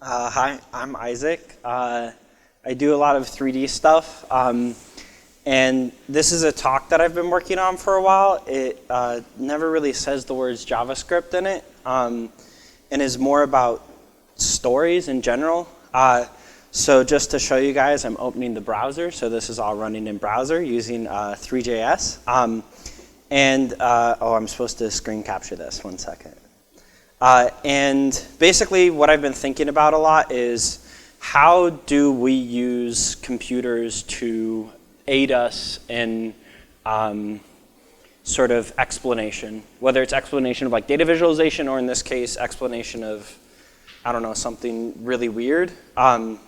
Hi, I'm Isaac. I do a lot of 3D stuff, and this is a talk that I've been working on for a while. It never really says the words JavaScript in it, and is more about stories in general. So just to show you guys, I'm opening the browser. So this is all running in browser using Three.js. I'm supposed to screen capture this, 1 second. And basically what I've been thinking about a lot is how do we use computers to aid us in sort of explanation, whether it's explanation of like data visualization or in this case, explanation of, I don't know, something really weird. And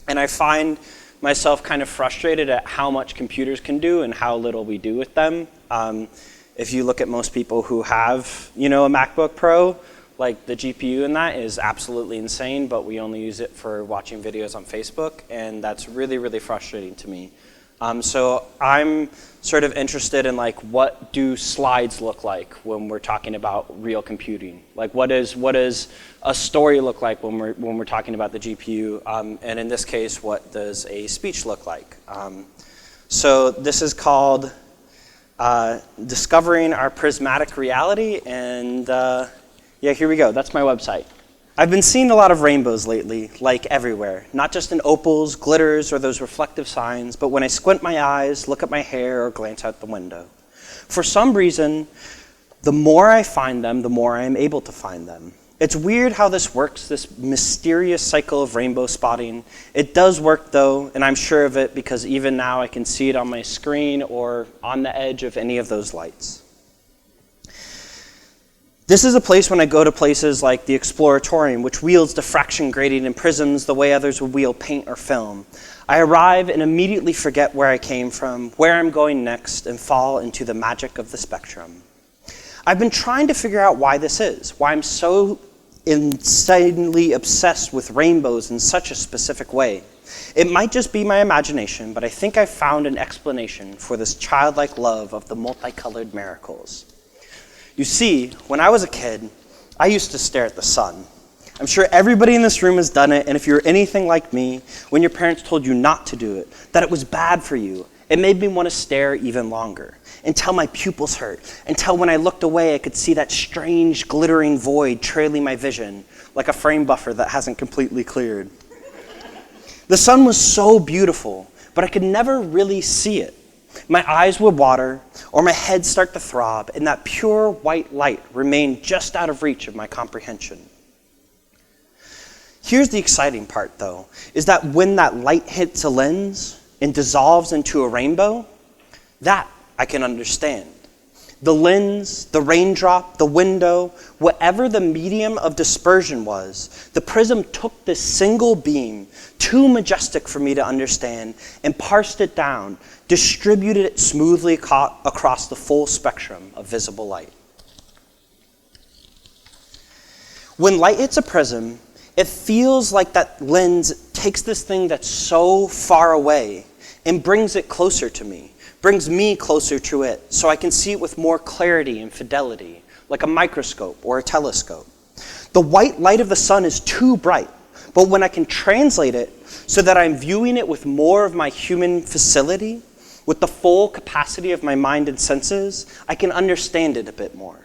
I find myself kind of frustrated at how much computers can do and how little we do with them. If you look at most people who have, a MacBook Pro, like the GPU in that is absolutely insane, but we only use it for watching videos on Facebook, and that's really, really frustrating to me. So I'm sort of interested in like, what do slides look like when we're talking about real computing? Like, what does a story look like when we're talking about the GPU? And in this case, what does a speech look like? So this is called Discovering Our Prismatic Reality, and yeah, here we go. That's my website. I've been seeing a lot of rainbows lately, like everywhere. Not just in opals, glitters, or those reflective signs, but when I squint my eyes, look at my hair, or glance out the window. For some reason, the more I find them, the more I am able to find them. It's weird how this works, this mysterious cycle of rainbow spotting. It does work though, and I'm sure of it because even now I can see it on my screen or on the edge of any of those lights. This is a place when I go to places like the Exploratorium, which wields diffraction grating and prisms the way others would wield paint or film. I arrive and immediately forget where I came from, where I'm going next, and fall into the magic of the spectrum. I've been trying to figure out why this is, why I'm so insanely obsessed with rainbows in such a specific way. It might just be my imagination, but I think I've found an explanation for this childlike love of the multicolored miracles. You see, when I was a kid, I used to stare at the sun. I'm sure everybody in this room has done it, and if you're anything like me, when your parents told you not to do it, that it was bad for you, it made me want to stare even longer, until my pupils hurt, until when I looked away I could see that strange glittering void trailing my vision, like a frame buffer that hasn't completely cleared. The sun was so beautiful, but I could never really see it. My eyes would water, or my head start to throb, and that pure white light remained just out of reach of my comprehension. Here's the exciting part, though, is that when that light hits a lens and dissolves into a rainbow, that I can understand. The lens, the raindrop, the window, whatever the medium of dispersion was, the prism took this single beam, too majestic for me to understand, and parsed it down, distributed it smoothly across the full spectrum of visible light. When light hits a prism, it feels like that lens takes this thing that's so far away and brings it closer to me. Brings me closer to it so I can see it with more clarity and fidelity, like a microscope or a telescope. The white light of the sun is too bright, but when I can translate it so that I'm viewing it with more of my human facility, with the full capacity of my mind and senses, I can understand it a bit more.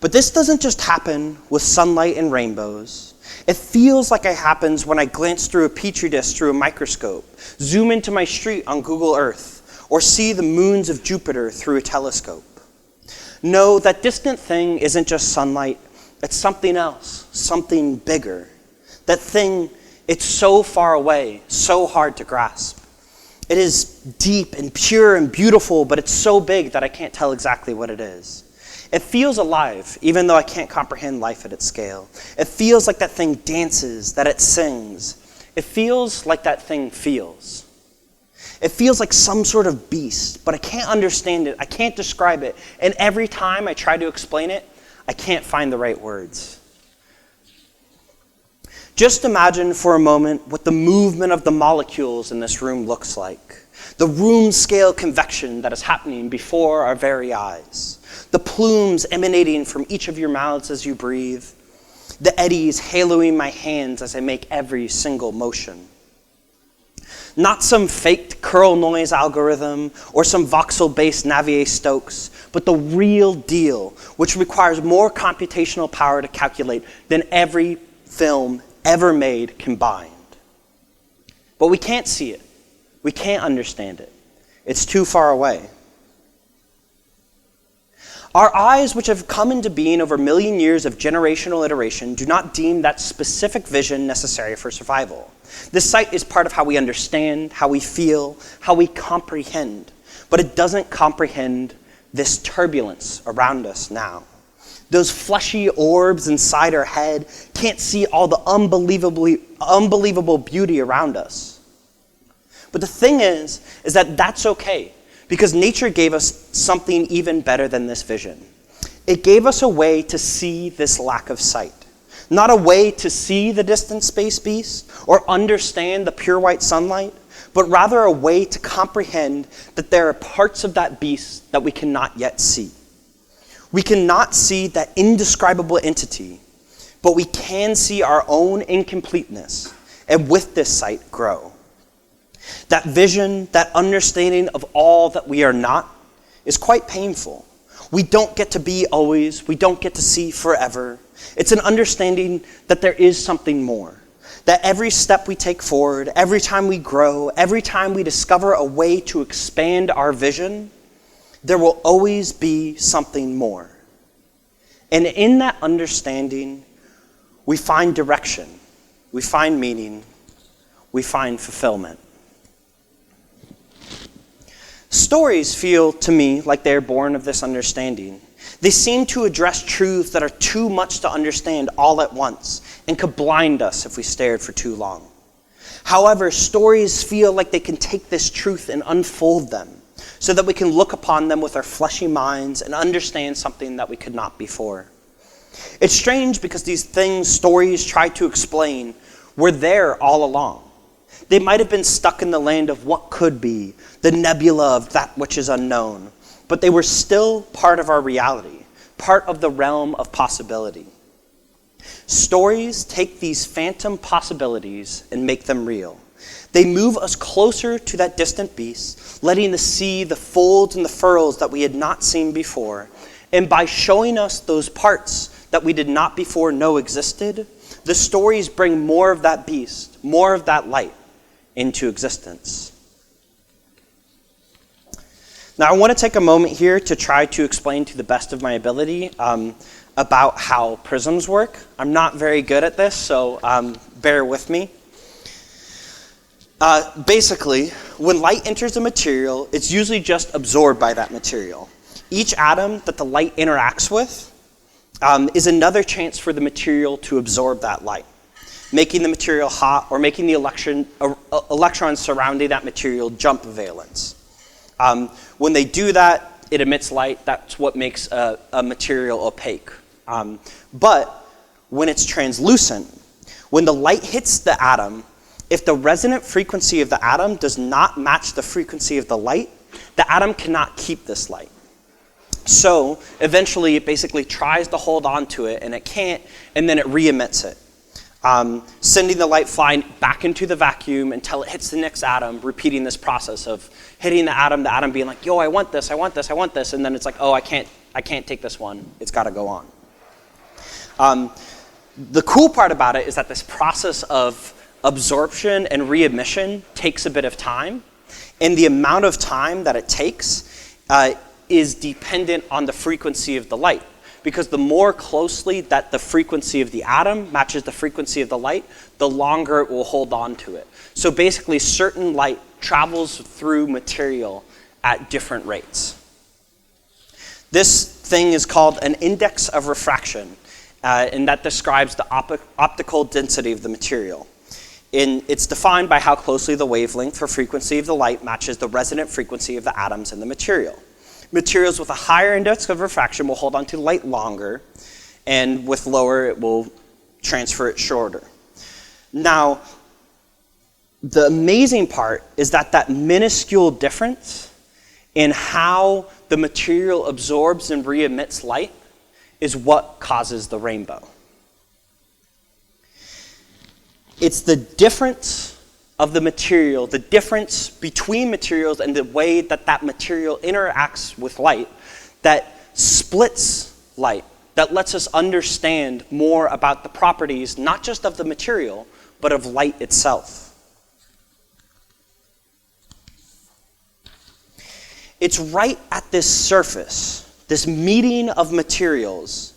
But this doesn't just happen with sunlight and rainbows. It feels like it happens when I glance through a petri dish through a microscope, zoom into my street on Google Earth, or see the moons of Jupiter through a telescope. No, that distant thing isn't just sunlight, it's something else, something bigger. That thing, it's so far away, so hard to grasp. It is deep and pure and beautiful, but it's so big that I can't tell exactly what it is. It feels alive, even though I can't comprehend life at its scale. It feels like that thing dances, that it sings. It feels like that thing feels. It feels like some sort of beast, but I can't understand it. I can't describe it. And every time I try to explain it, I can't find the right words. Just imagine for a moment what the movement of the molecules in this room looks like. The room-scale convection that is happening before our very eyes. The plumes emanating from each of your mouths as you breathe. the eddies haloing my hands as I make every single motion. Not some faked curl noise algorithm or some voxel-based Navier-Stokes, but the real deal, which requires more computational power to calculate than every film ever made combined. But we can't see it. We can't understand it. It's too far away. Our eyes, which have come into being over a million years of generational iteration, do not deem that specific vision necessary for survival. This sight is part of how we understand, how we feel, how we comprehend, but it doesn't comprehend this turbulence around us now. Those fleshy orbs inside our head can't see all the unbelievable beauty around us. But the thing is that that's okay, because nature gave us something even better than this vision. It gave us a way to see this lack of sight. Not a way to see the distant space beast or understand the pure white sunlight, but rather a way to comprehend that there are parts of that beast that we cannot yet see. We cannot see that indescribable entity, but we can see our own incompleteness, and with this sight grow. That vision, that understanding of all that we are not, is quite painful. We don't get to be always, we don't get to see forever. It's an understanding that there is something more. That every step we take forward, every time we grow, every time we discover a way to expand our vision, there will always be something more. And in that understanding, we find direction, we find meaning, we find fulfillment. Stories feel to me like they are born of this understanding. They seem to address truths that are too much to understand all at once and could blind us if we stared for too long. However, stories feel like they can take this truth and unfold them so that we can look upon them with our fleshy minds and understand something that we could not before. It's strange because these things stories try to explain were there all along. They might have been stuck in the land of what could be, the nebula of that which is unknown, but they were still part of our reality, part of the realm of possibility. Stories take these phantom possibilities and make them real. They move us closer to that distant beast, letting us see the folds and the furrows that we had not seen before, and by showing us those parts that we did not before know existed, the stories bring more of that beast, more of that light into existence. Now, I want to take a moment here to try to explain to the best of my ability about how prisms work. I'm not very good at this, so bear with me. Basically, when light enters a material, it's usually just absorbed by that material. Each atom that the light interacts with is another chance for the material to absorb that light, making the material hot or making the electrons surrounding that material jump valence. When they do that, it emits light. That's what makes a material opaque. But when it's translucent, when the light hits the atom, if the resonant frequency of the atom does not match the frequency of the light, the atom cannot keep this light. So eventually it basically tries to hold on to it, and it can't, and then it re-emits it. Sending the light flying back into the vacuum until it hits the next atom, repeating this process of hitting the atom being like, yo, I want this, I want this, I want this, and then it's like, oh, I can't take this one, it's gotta go on. The cool part about it is that this process of absorption and re-emission takes a bit of time, and the amount of time that it takes is dependent on the frequency of the light. Because the more closely that the frequency of the atom matches the frequency of the light, the longer it will hold on to it. So basically, certain light travels through material at different rates. This thing is called an index of refraction, and that describes the optical density of the material. It's defined by how closely the wavelength or frequency of the light matches the resonant frequency of the atoms in the material. Materials with a higher index of refraction will hold on to light longer, and with lower, it will transfer it shorter. Now, the amazing part is that minuscule difference in how the material absorbs and re-emits light is what causes the rainbow. It's the difference of the material, the difference between materials and the way that that material interacts with light that splits light, that lets us understand more about the properties, not just of the material, but of light itself. It's right at this surface, this meeting of materials,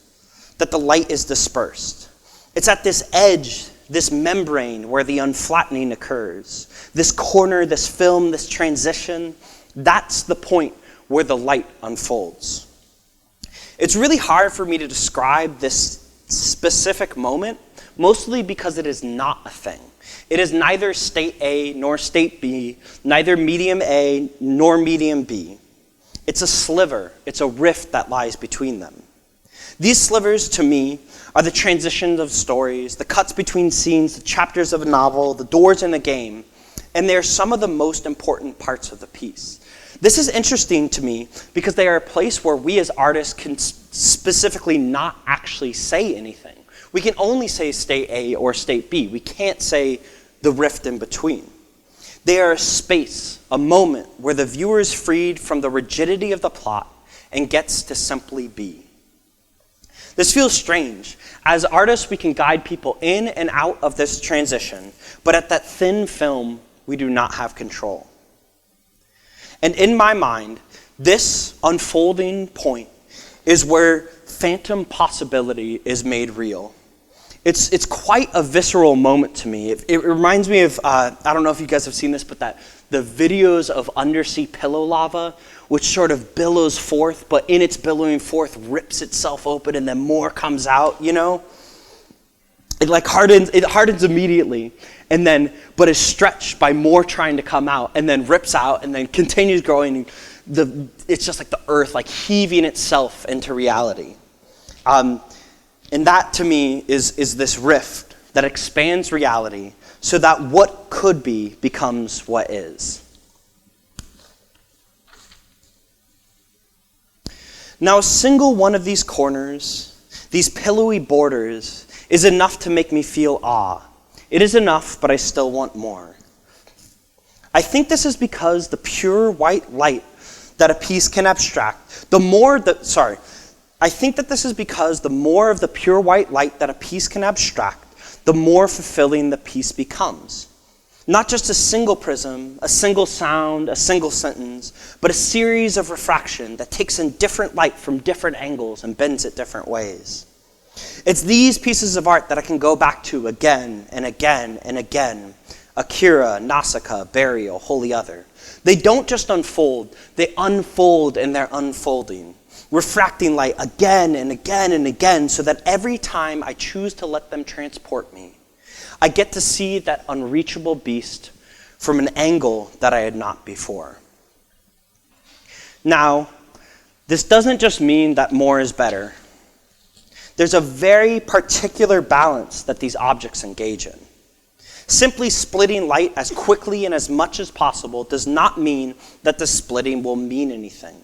that the light is dispersed. It's at this edge, this membrane where the unflattening occurs. This corner, this film, this transition, that's the point where the light unfolds. It's really hard for me to describe this specific moment, mostly because it is not a thing. It is neither state A nor state B, neither medium A nor medium B. It's a sliver, it's a rift that lies between them. These slivers, to me, are the transitions of stories, the cuts between scenes, the chapters of a novel, the doors in a game, and they're some of the most important parts of the piece. This is interesting to me because they are a place where we as artists can specifically not actually say anything. We can only say state A or state B. We can't say the rift in between. They are a space, a moment where the viewer is freed from the rigidity of the plot and gets to simply be. This feels strange. As artists, we can guide people in and out of this transition, but at that thin film, we do not have control. And in my mind, this unfolding point is where phantom possibility is made real. It's quite a visceral moment to me. It reminds me of, I don't know if you guys have seen this, but the videos of undersea pillow lava, which sort of billows forth, but in its billowing forth rips itself open and then more comes out, you know? It hardens immediately, and then, but is stretched by more trying to come out, and then rips out, and then continues growing. It's just like the earth, like heaving itself into reality. And that, to me, is this rift that expands reality so that what could be becomes what is. Now, a single one of these corners, these pillowy borders, is enough to make me feel awe. It is enough, but I still want more. I think this is because the pure white light that a piece can abstract, I think that this is because the more of the pure white light that a piece can abstract, the more fulfilling the piece becomes. Not just a single prism, a single sound, a single sentence, but a series of refraction that takes in different light from different angles and bends it different ways. It's these pieces of art that I can go back to again and again and again. Akira, Nausicaa, Burial, Holy Other. They don't just unfold, they unfold in their unfolding, refracting light again and again and again so that every time I choose to let them transport me, I get to see that unreachable beast from an angle that I had not before. Now, this doesn't just mean that more is better. There's a very particular balance that these objects engage in. Simply splitting light as quickly and as much as possible does not mean that the splitting will mean anything.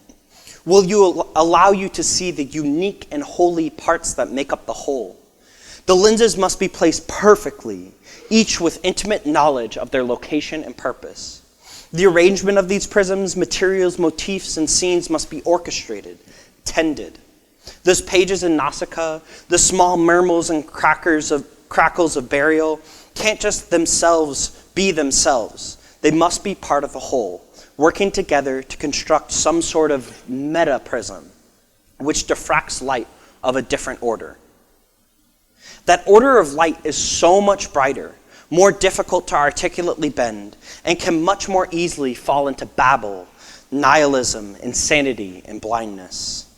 Will allow you to see the unique and holy parts that make up the whole. The lenses must be placed perfectly, each with intimate knowledge of their location and purpose. The arrangement of these prisms, materials, motifs, and scenes must be orchestrated, tended. Those pages in Nausicaa, the small murmurs and crackles of Burial, can't just themselves be themselves. They must be part of the whole, working together to construct some sort of meta-prism, which diffracts light of a different order. That order of light is so much brighter, more difficult to articulately bend, and can much more easily fall into babble, nihilism, insanity, and blindness.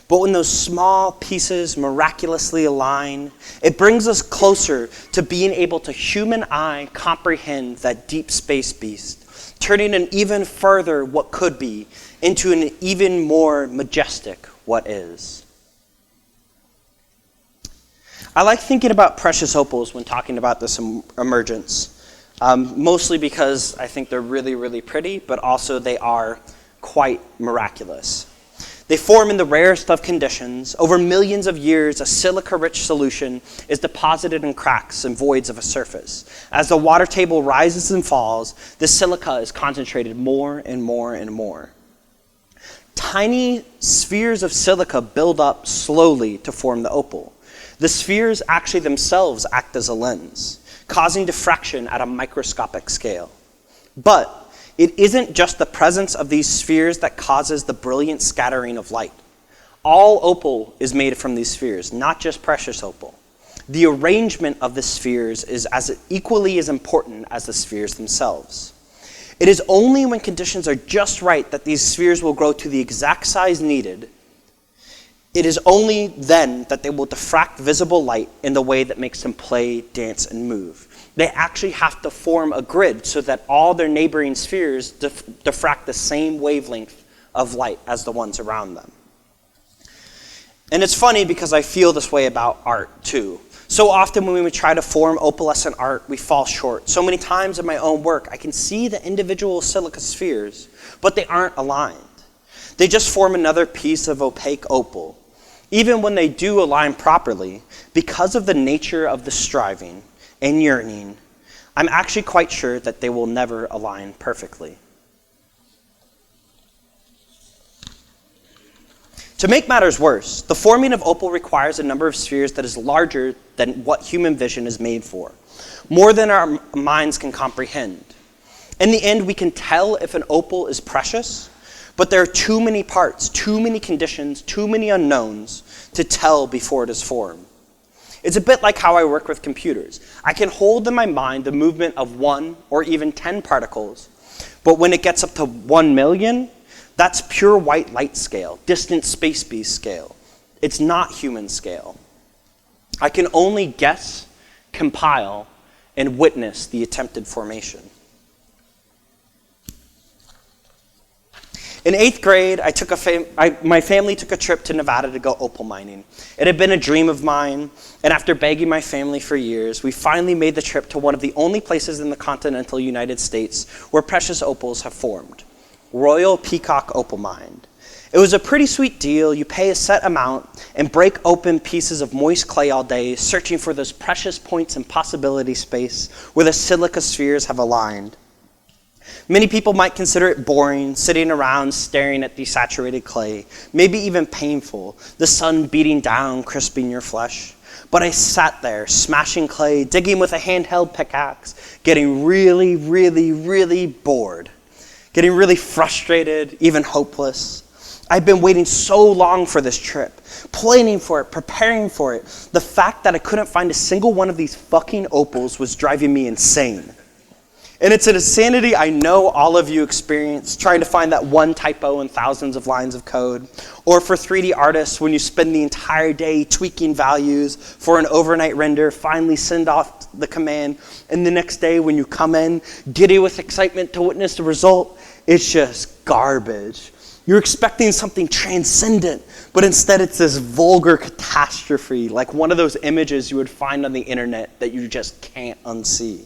But when those small pieces miraculously align, it brings us closer to being able to human eye comprehend that deep space beast, turning an even further what could be into an even more majestic what is. I like thinking about precious opals when talking about this emergence, mostly because I think they're really, really pretty, but also they are quite miraculous. They form in the rarest of conditions. Over millions of years, a silica-rich solution is deposited in cracks and voids of a surface. As the water table rises and falls, the silica is concentrated more and more and more. Tiny spheres of silica build up slowly to form the opal. The spheres actually themselves act as a lens, causing diffraction at a microscopic scale. But it isn't just the presence of these spheres that causes the brilliant scattering of light. All opal is made from these spheres, not just precious opal. The arrangement of the spheres is equally as important as the spheres themselves. It is only when conditions are just right that these spheres will grow to the exact size needed. It is only then that they will diffract visible light in the way that makes them play, dance, and move. They actually have to form a grid so that all their neighboring spheres diffract the same wavelength of light as the ones around them. And it's funny because I feel this way about art too. So often when we try to form opalescent art, we fall short. So many times in my own work, I can see the individual silica spheres, but they aren't aligned. They just form another piece of opaque opal. Even when they do align properly, because of the nature of the striving and yearning, I'm actually quite sure that they will never align perfectly. To make matters worse, the forming of opal requires a number of spheres that is larger than what human vision is made for, more than our minds can comprehend. In the end, we can tell if an opal is precious, but there are too many parts, too many conditions, too many unknowns to tell before it is formed. It's a bit like how I work with computers. I can hold in my mind the movement of 1 or even 10 particles, but when it gets up to 1 million, that's pure white light scale, distant space beast scale. It's not human scale. I can only guess, compile, and witness the attempted formation. In 8th grade, my family took a trip to Nevada to go opal mining. It had been a dream of mine, and after begging my family for years, we finally made the trip to one of the only places in the continental United States where precious opals have formed, Royal Peacock Opal Mine. It was a pretty sweet deal. You pay a set amount and break open pieces of moist clay all day, searching for those precious points in possibility space where the silica spheres have aligned. Many people might consider it boring, sitting around staring at desaturated clay, maybe even painful, the sun beating down, crisping your flesh. But I sat there, smashing clay, digging with a handheld pickaxe, getting really, really, really bored, getting really frustrated, even hopeless. I've been waiting so long for this trip, planning for it, preparing for it. The fact that I couldn't find a single one of these fucking opals was driving me insane. And it's an insanity I know all of you experience, trying to find that one typo in thousands of lines of code. Or for 3D artists, when you spend the entire day tweaking values for an overnight render, finally send off the command, and the next day when you come in, giddy with excitement to witness the result, it's just garbage. You're expecting something transcendent, but instead it's this vulgar catastrophe, like one of those images you would find on the internet that you just can't unsee.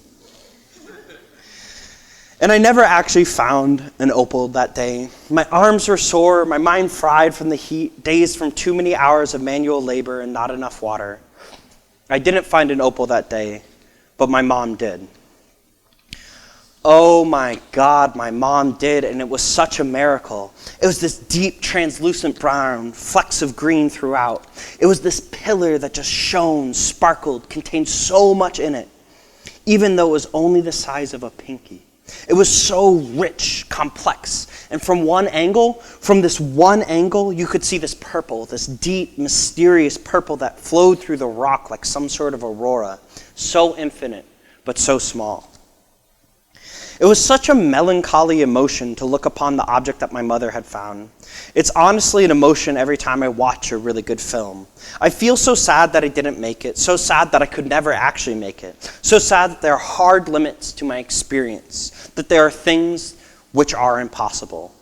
And I never actually found an opal that day. My arms were sore, my mind fried from the heat, dazed from too many hours of manual labor and not enough water. I didn't find an opal that day, but my mom did. Oh my God, my mom did, and it was such a miracle. It was this deep, translucent brown, flecks of green throughout. It was this pillar that just shone, sparkled, contained so much in it, even though it was only the size of a pinky. It was so rich, complex, and from this one angle, you could see this purple, this deep, mysterious purple that flowed through the rock like some sort of aurora, so infinite, but so small. It was such a melancholy emotion to look upon the object that my mother had found. It's honestly an emotion every time I watch a really good film. I feel so sad that I didn't make it, so sad that I could never actually make it, so sad that there are hard limits to my experience, that there are things which are impossible.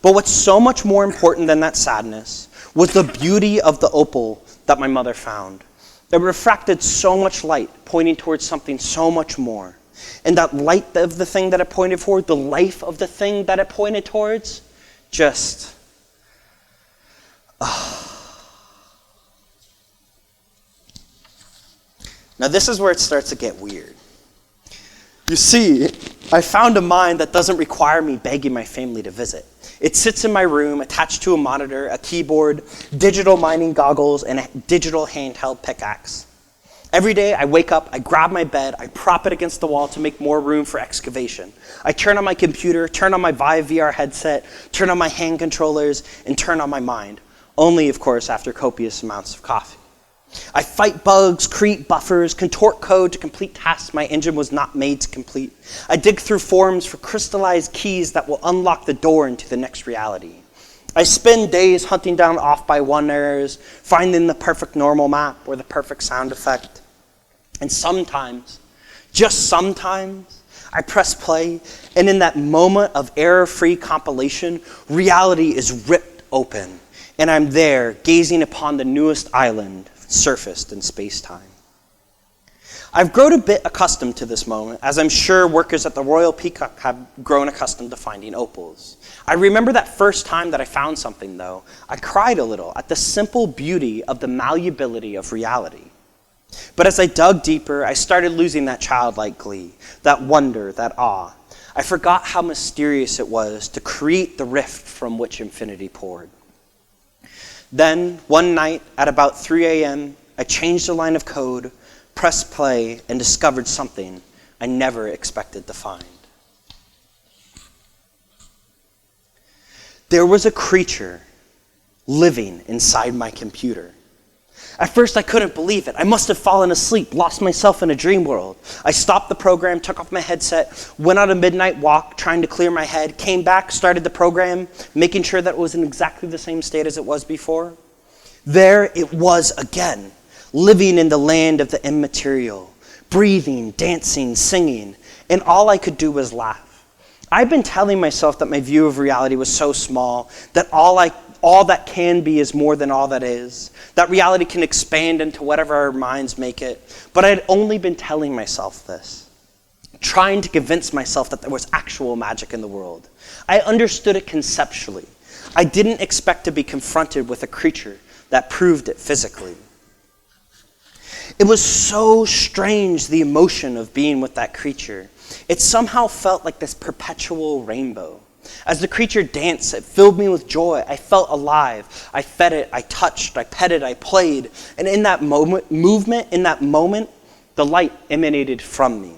But what's so much more important than that sadness was the beauty of the opal that my mother found. It refracted so much light, pointing towards something so much more. And that light of the thing that it pointed toward, the life of the thing that it pointed towards, just Now this is where it starts to get weird. You see, I found a mind that doesn't require me begging my family to visit. It sits in my room attached to a monitor, a keyboard, digital mining goggles, and a digital handheld pickaxe. Every day I wake up, I grab my bed, I prop it against the wall to make more room for excavation. I turn on my computer, turn on my Vive VR headset, turn on my hand controllers, and turn on my mind. Only, of course, after copious amounts of coffee. I fight bugs, create buffers, contort code to complete tasks my engine was not made to complete. I dig through forums for crystallized keys that will unlock the door into the next reality. I spend days hunting down off-by-one errors, finding the perfect normal map or the perfect sound effect. And sometimes, just sometimes, I press play, and in that moment of error-free compilation, reality is ripped open, and I'm there gazing upon the newest island surfaced in space-time. I've grown a bit accustomed to this moment, as I'm sure workers at the Royal Peacock have grown accustomed to finding opals. I remember that first time that I found something, though. I cried a little at the simple beauty of the malleability of reality. But as I dug deeper, I started losing that childlike glee, that wonder, that awe. I forgot how mysterious it was to create the rift from which infinity poured. Then, one night at about 3 a.m., I changed a line of code, pressed play, and discovered something I never expected to find. There was a creature living inside my computer. At first, I couldn't believe it. I must have fallen asleep, lost myself in a dream world. I stopped the program, took off my headset, went on a midnight walk, trying to clear my head, came back, started the program, making sure that it was in exactly the same state as it was before. There it was again, living in the land of the immaterial, breathing, dancing, singing, and all I could do was laugh. I've been telling myself that my view of reality was so small, that all that can be is more than all that is, that reality can expand into whatever our minds make it. But I had only been telling myself this, trying to convince myself that there was actual magic in the world. I understood it conceptually. I didn't expect to be confronted with a creature that proved it physically. It was so strange, the emotion of being with that creature. It somehow felt like this perpetual rainbow. As the creature danced, it filled me with joy. I felt alive. I fed it, I touched, I petted, I played. And in that moment, the light emanated from me.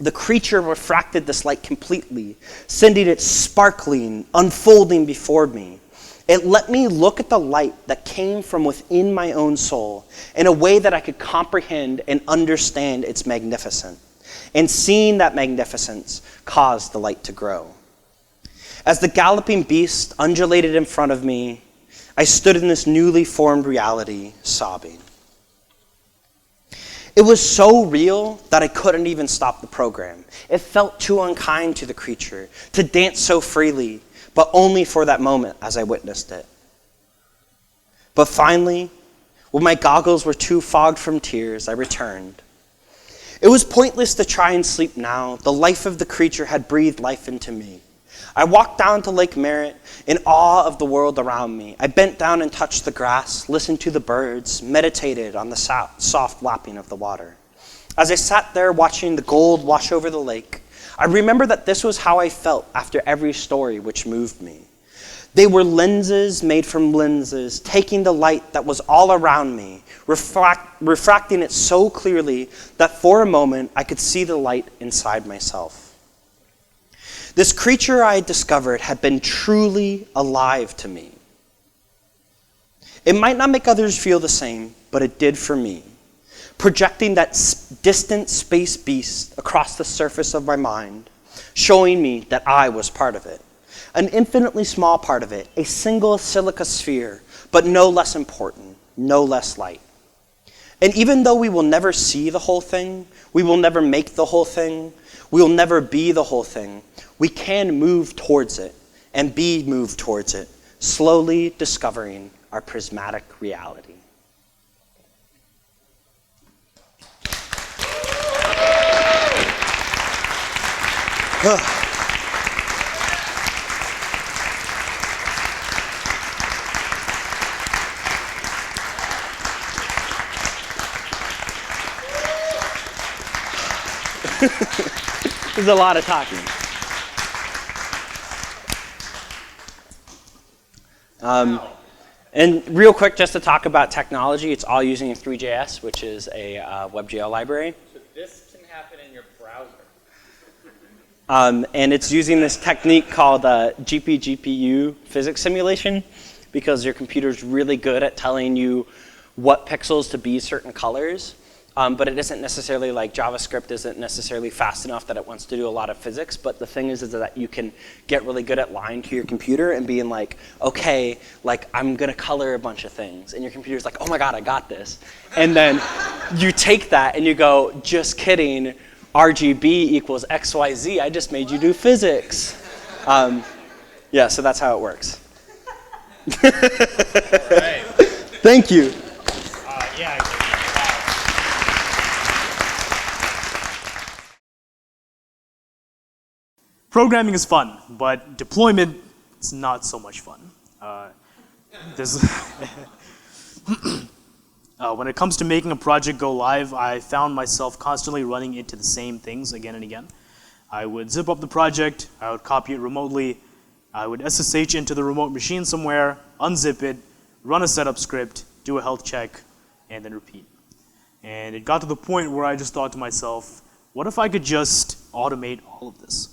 The creature refracted this light completely, sending it sparkling, unfolding before me. It let me look at the light that came from within my own soul in a way that I could comprehend and understand its magnificence. And seeing that magnificence caused the light to grow. As the galloping beast undulated in front of me, I stood in this newly formed reality, sobbing. It was so real that I couldn't even stop the program. It felt too unkind to the creature to dance so freely, but only for that moment as I witnessed it. But finally, when my goggles were too fogged from tears, I returned. It was pointless to try and sleep now. The life of the creature had breathed life into me. I walked down to Lake Merritt in awe of the world around me. I bent down and touched the grass, listened to the birds, meditated on the soft lapping of the water. As I sat there watching the gold wash over the lake, I remember that this was how I felt after every story which moved me. They were lenses made from lenses, taking the light that was all around me, refracting it so clearly that for a moment I could see the light inside myself. This creature I had discovered had been truly alive to me. It might not make others feel the same, but it did for me, projecting that distant space beast across the surface of my mind, showing me that I was part of it. An infinitely small part of it, a single silica sphere, but no less important, no less light. And even though we will never see the whole thing, we will never make the whole thing, we will never be the whole thing, we can move towards it and be moved towards it, slowly discovering our prismatic reality. There's a lot of talking. And real quick, just to talk about technology, it's all using Three.js, which is a WebGL library. So this can happen in your browser. And it's using this technique called GPGPU physics simulation, because your computer's really good at telling you what pixels to be certain colors. But it isn't necessarily like JavaScript isn't necessarily fast enough that it wants to do a lot of physics. But the thing is that you can get really good at lying to your computer and being like, okay, like I'm gonna color a bunch of things. And your computer's like, oh my God, I got this. And then you take that and you go, just kidding, RGB equals XYZ. I just made you do physics. Yeah, so that's how it works. All right. Thank you. Yeah. Programming is fun, but deployment is not so much fun. When it comes to making a project go live, I found myself constantly running into the same things again and again. I would zip up the project, I would copy it remotely, I would SSH into the remote machine somewhere, unzip it, run a setup script, do a health check, and then repeat. And it got to the point where I just thought to myself, what if I could just automate all of this?